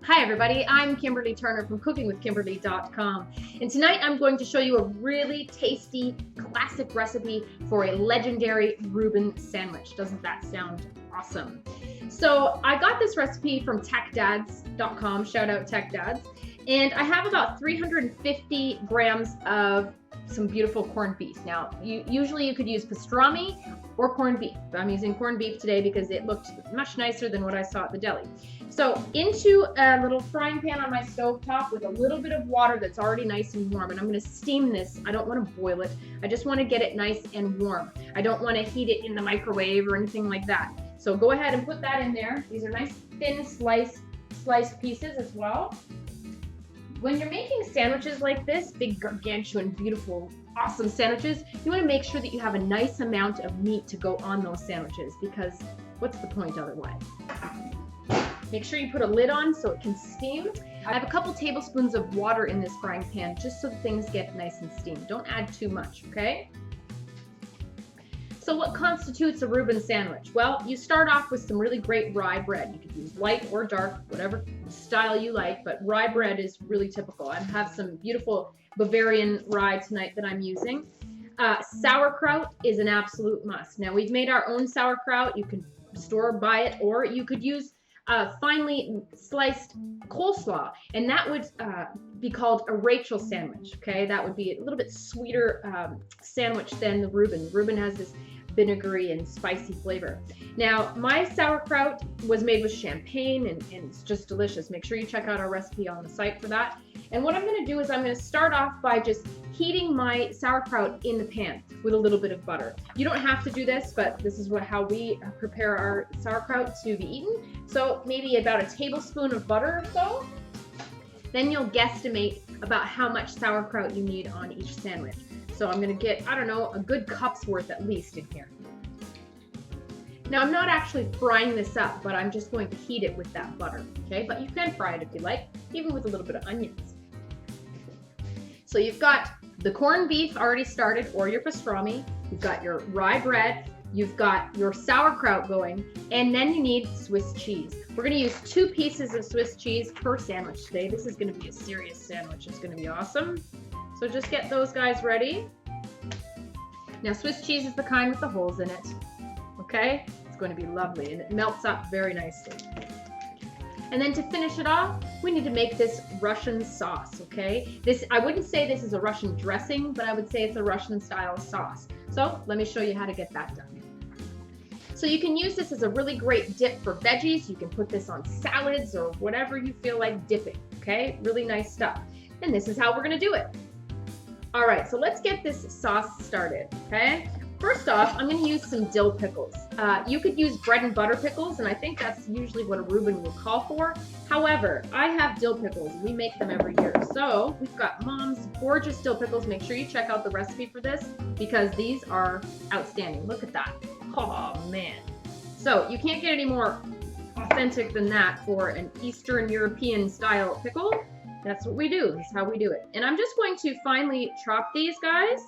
Hi everybody, I'm Kimberly Turner from cookingwithkimberly.com, and tonight I'm going to show you a really tasty classic recipe for a legendary Reuben sandwich. Doesn't that sound awesome? So I got this recipe from techdads.com, shout out Tech Dads, and I have about 350 grams of some beautiful corned beef. Now, usually you could use pastrami or corned beef, but I'm using corned beef today because it looked much nicer than what I saw at the deli. So into a little frying pan on my stove top with a little bit of water that's already nice and warm, and I'm going to steam this. I don't want to boil it. I just want to get it nice and warm. I don't want to heat it in the microwave or anything like that. So go ahead and put that in there. These are nice thin sliced pieces as well. When you're making sandwiches like this, big gargantuan, beautiful, awesome sandwiches, you want to make sure that you have a nice amount of meat to go on those sandwiches, because what's the point otherwise? Make sure you put a lid on so it can steam. I have a couple tablespoons of water in this frying pan just so that things get nice and steamed. Don't add too much, okay? So what constitutes a Reuben sandwich? Well, you start off with some really great rye bread. You could use light or dark, whatever style you like, but rye bread is really typical. I have some beautiful Bavarian rye tonight that I'm using. Sauerkraut is an absolute must. Now, we've made our own sauerkraut. You can store or buy it, or you could use finely sliced coleslaw, and that would be called a Rachel sandwich, okay? That would be a little bit sweeter sandwich than the Reuben. Reuben has this vinegary and spicy flavor. Now, my sauerkraut was made with champagne, and it's just delicious. Make sure you check out our recipe on the site for that. And what I'm going to do is I'm going to start off by just heating my sauerkraut in the pan with a little bit of butter. You don't have to do this, but this is how we prepare our sauerkraut to be eaten. So maybe about a tablespoon of butter or so. Then you'll guesstimate about how much sauerkraut you need on each sandwich. So I'm going to get, I don't know, a good cup's worth at least in here. Now, I'm not actually frying this up, but I'm just going to heat it with that butter, okay? But you can fry it if you like, even with a little bit of onions. So you've got the corned beef already started, or your pastrami. You've got your rye bread. You've got your sauerkraut going, and then you need Swiss cheese. We're going to use 2 pieces of Swiss cheese per sandwich today. This is going to be a serious sandwich. It's going to be awesome. So just get those guys ready. Now, Swiss cheese is the kind with the holes in it, okay? It's going to be lovely, and it melts up very nicely. And then to finish it off, we need to make this Russian sauce, okay? I wouldn't say this is a Russian dressing, but I would say it's a Russian style sauce. So let me show you how to get that done. So you can use this as a really great dip for veggies. You can put this on salads or whatever you feel like dipping, okay? Really nice stuff. And this is how we're gonna do it. All right, so let's get this sauce started, okay? First off, I'm gonna use some dill pickles. You could use bread and butter pickles, and I think that's usually what a Reuben will call for. However, I have dill pickles. We make them every year. So we've got Mom's gorgeous dill pickles. Make sure you check out the recipe for this because these are outstanding. Look at that. Oh, man. So you can't get any more authentic than that for an Eastern European style pickle. That's what we do. That's how we do it. And I'm just going to finely chop these guys.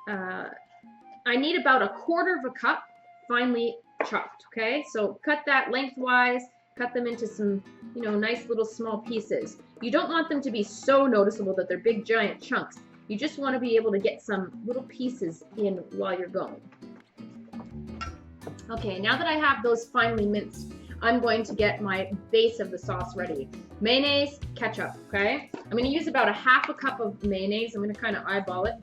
I need about 1/4 cup finely chopped, okay? So cut that lengthwise, cut them into some, nice little small pieces. You don't want them to be so noticeable that they're big giant chunks. You just want to be able to get some little pieces in while you're going. Okay, now that I have those finely minced, I'm going to get my base of the sauce ready. Mayonnaise, ketchup, okay? I'm going to use about 1/2 cup of mayonnaise. I'm going to kind of eyeball it.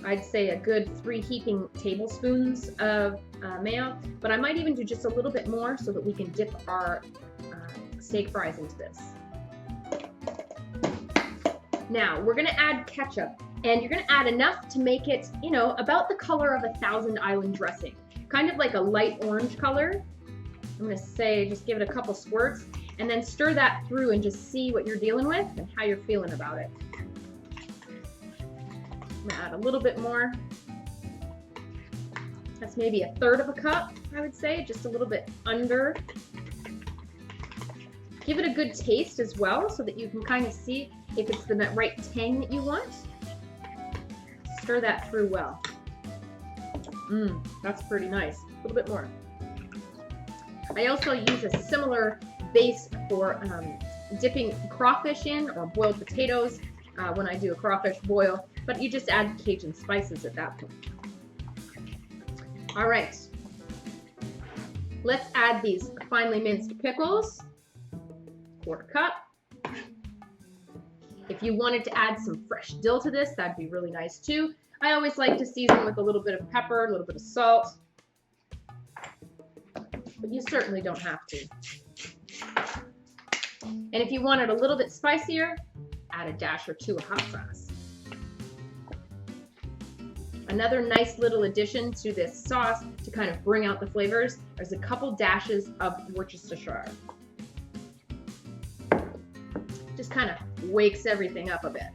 I'd say a good 3 heaping tablespoons of mayo, but I might even do just a little bit more so that we can dip our steak fries into this. Now, we're going to add ketchup, and you're going to add enough to make it, about the color of a Thousand Island dressing. Kind of like a light orange color. I'm going to say just give it a couple squirts, and then stir that through and just see what you're dealing with and how you're feeling about it. I'm going to add a little bit more. That's maybe 1/3 cup, I would say, just a little bit under. Give it a good taste as well so that you can kind of see if it's the right tang that you want. Stir that through well. That's pretty nice. A little bit more. I also use a similar base for dipping crawfish in or boiled potatoes when I do a crawfish boil, but you just add Cajun spices at that point. All right, let's add these finely minced pickles, 1/4 cup. If you wanted to add some fresh dill to this, that'd be really nice too. I always like to season with a little bit of pepper, a little bit of salt, but you certainly don't have to. And if you want it a little bit spicier, add a dash or 2 of hot sauce. Another nice little addition to this sauce to kind of bring out the flavors is a couple dashes of Worcestershire. Just kind of wakes everything up a bit.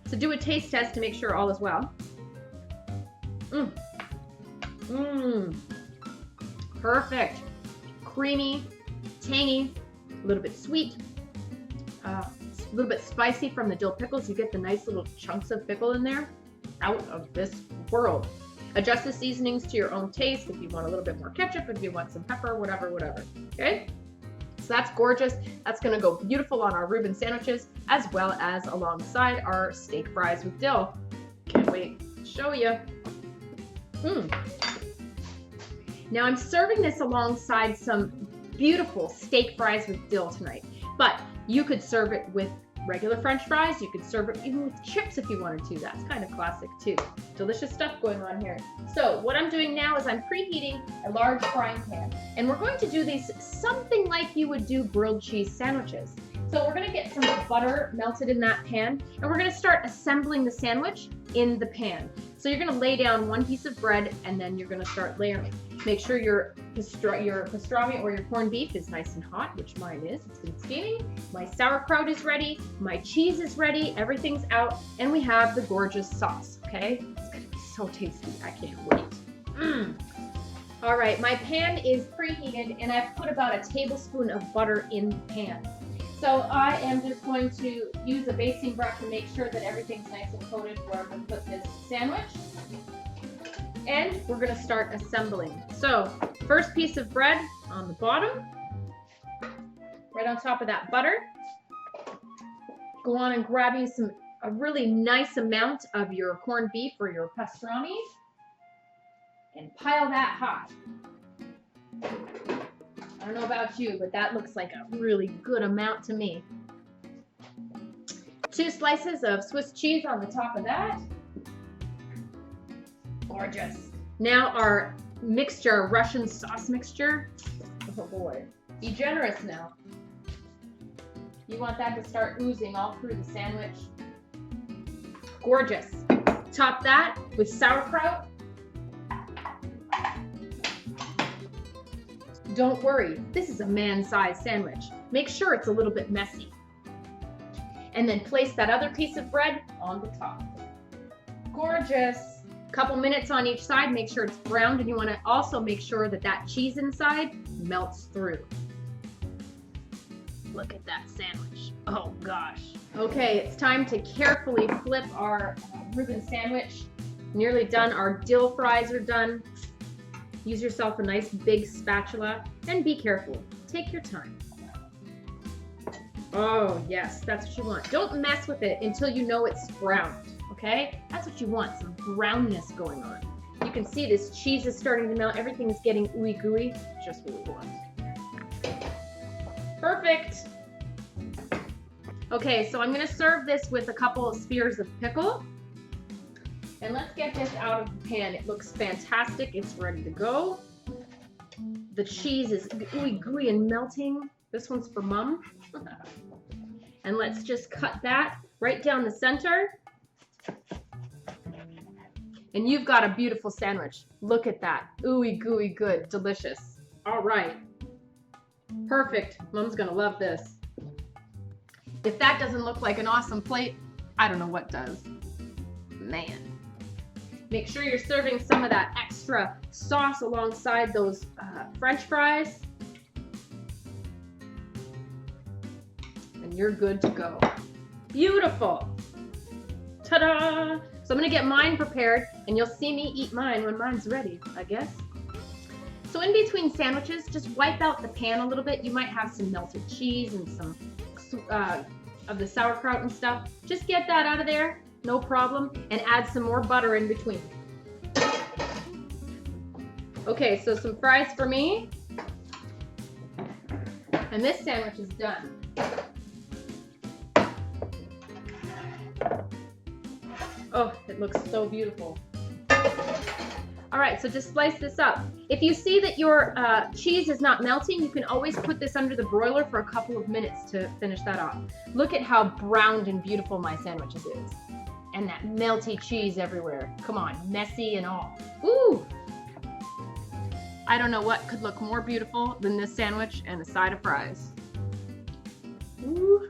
So do a taste test to make sure all is well. Perfect. Creamy, tangy, a little bit sweet, a little bit spicy from the dill pickles. You get the nice little chunks of pickle in there. Out of this world. Adjust the seasonings to your own taste. If you want a little bit more ketchup, if you want some pepper, whatever. Okay? So that's gorgeous. That's gonna go beautiful on our Reuben sandwiches as well as alongside our steak fries with dill. Can't wait to show you. Now I'm serving this alongside some beautiful steak fries with dill tonight, but you could serve it with regular French fries. You could serve it even with chips if you wanted to. That's kind of classic too. Delicious stuff going on here. So what I'm doing now is I'm preheating a large frying pan, and we're going to do these something like you would do grilled cheese sandwiches. So we're going to get some butter melted in that pan, and we're going to start assembling the sandwich in the pan. So you're going to lay down 1 piece of bread, and then you're going to start layering. Make sure your pastrami or your corned beef is nice and hot, which mine is. It's been steaming. My sauerkraut is ready. My cheese is ready. Everything's out, and we have the gorgeous sauce. Okay, it's going to be so tasty. I can't wait. All right, my pan is preheated, and I've put about a tablespoon of butter in the pan. So I am just going to use a basting brush to make sure that everything's nice and coated where I'm going to put this sandwich. And we're going to start assembling. So first piece of bread on the bottom, right on top of that butter. Go on and grab you a really nice amount of your corned beef or your pastrami and pile that hot. I don't know about you, but that looks like a really good amount to me. 2 slices of Swiss cheese on the top of that. Gorgeous. Now our mixture, Russian sauce mixture. Oh boy. Be generous now. You want that to start oozing all through the sandwich. Gorgeous. Top that with sauerkraut. Don't worry, this is a man-sized sandwich. Make sure it's a little bit messy. And then place that other piece of bread on the top. Gorgeous. Couple minutes on each side, make sure it's browned, and you want to also make sure that that cheese inside melts through. Look at that sandwich. Oh gosh. Okay, it's time to carefully flip our Reuben sandwich. Nearly done. Our dill fries are done. Use yourself a nice big spatula and be careful. Take your time. Oh yes, that's what you want. Don't mess with it until you know it's browned, okay? That's what you want, some brownness going on. You can see this cheese is starting to melt. Everything is getting ooey gooey. Just what we want. Perfect. Okay, so I'm gonna serve this with a couple of spears of pickle. And let's get this out of the pan. It looks fantastic. It's ready to go. The cheese is ooey gooey and melting. This one's for Mom. And let's just cut that right down the center. And you've got a beautiful sandwich. Look at that. Ooey gooey good. Delicious. All right. Perfect. Mom's gonna love this. If that doesn't look like an awesome plate, I don't know what does. Man. Make sure you're serving some of that extra sauce alongside those French fries. And you're good to go. Beautiful. Ta-da! So I'm gonna get mine prepared, and you'll see me eat mine when mine's ready, I guess. So in between sandwiches, just wipe out the pan a little bit. You might have some melted cheese and some of the sauerkraut and stuff. Just get that out of there, no problem, and add some more butter in between. Okay, so some fries for me. And this sandwich is done. Oh, it looks so beautiful. All right, so just slice this up. If you see that your cheese is not melting, you can always put this under the broiler for a couple of minutes to finish that off. Look at how browned and beautiful my sandwiches is. And that melty cheese everywhere. Come on, messy and all. Ooh! I don't know what could look more beautiful than this sandwich and a side of fries. Ooh.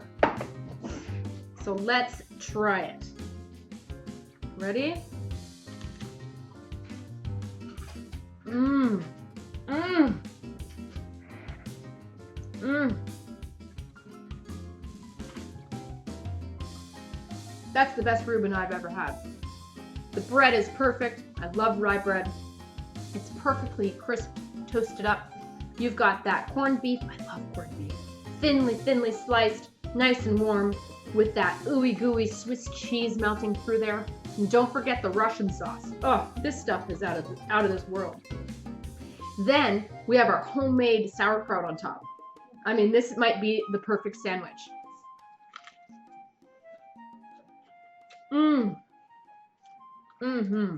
So let's try it. Ready? Mmm. Mmm. Mmm. That's the best Reuben I've ever had. The bread is perfect. I love rye bread. It's perfectly crisp, toasted up. You've got that corned beef. I love corned beef. Thinly sliced, nice and warm, with that ooey gooey Swiss cheese melting through there. And don't forget the Russian sauce. Oh, this stuff is out of this world. Then we have our homemade sauerkraut on top. I mean, this might be the perfect sandwich. Mmm. Mm-hmm.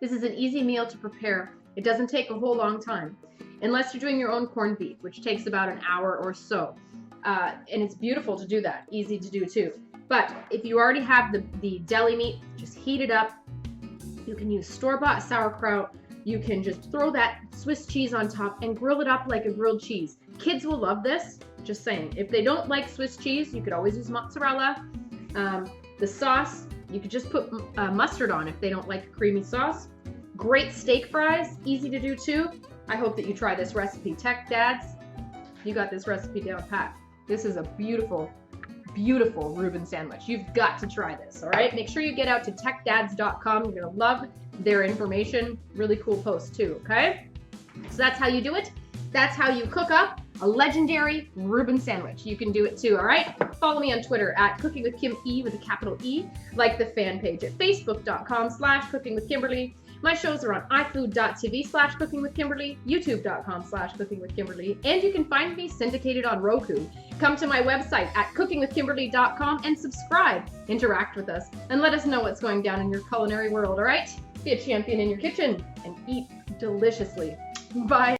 This is an easy meal to prepare. It doesn't take a whole long time, unless you're doing your own corned beef, which takes about an hour or so. And it's beautiful to do that, easy to do too. But if you already have the deli meat, just heat it up. You can use store-bought sauerkraut. You can just throw that Swiss cheese on top and grill it up like a grilled cheese. Kids will love this, just saying. If they don't like Swiss cheese, you could always use mozzarella. The sauce, you could just put mustard on if they don't like a creamy sauce. Great steak fries, easy to do too. I hope that you try this recipe. Tech Dads, you got this recipe down pat. This is a beautiful, beautiful Reuben sandwich. You've got to try this, all right? Make sure you get out to techdads.com. You're gonna love their information. Really cool post too, okay? So that's how you do it. That's how you cook up a legendary Reuben sandwich. You can do it too, all right? Follow me on Twitter at Cooking with Kim E with a capital E. Like the fan page at facebook.com/cookingwithkimberly. My shows are on ifood.tv/cookingwithkimberly, youtube.com/cookingwithkimberly, and you can find me syndicated on Roku. Come to my website at cookingwithkimberly.com and subscribe. Interact with us and let us know what's going down in your culinary world, all right? Be a champion in your kitchen and eat deliciously. Bye.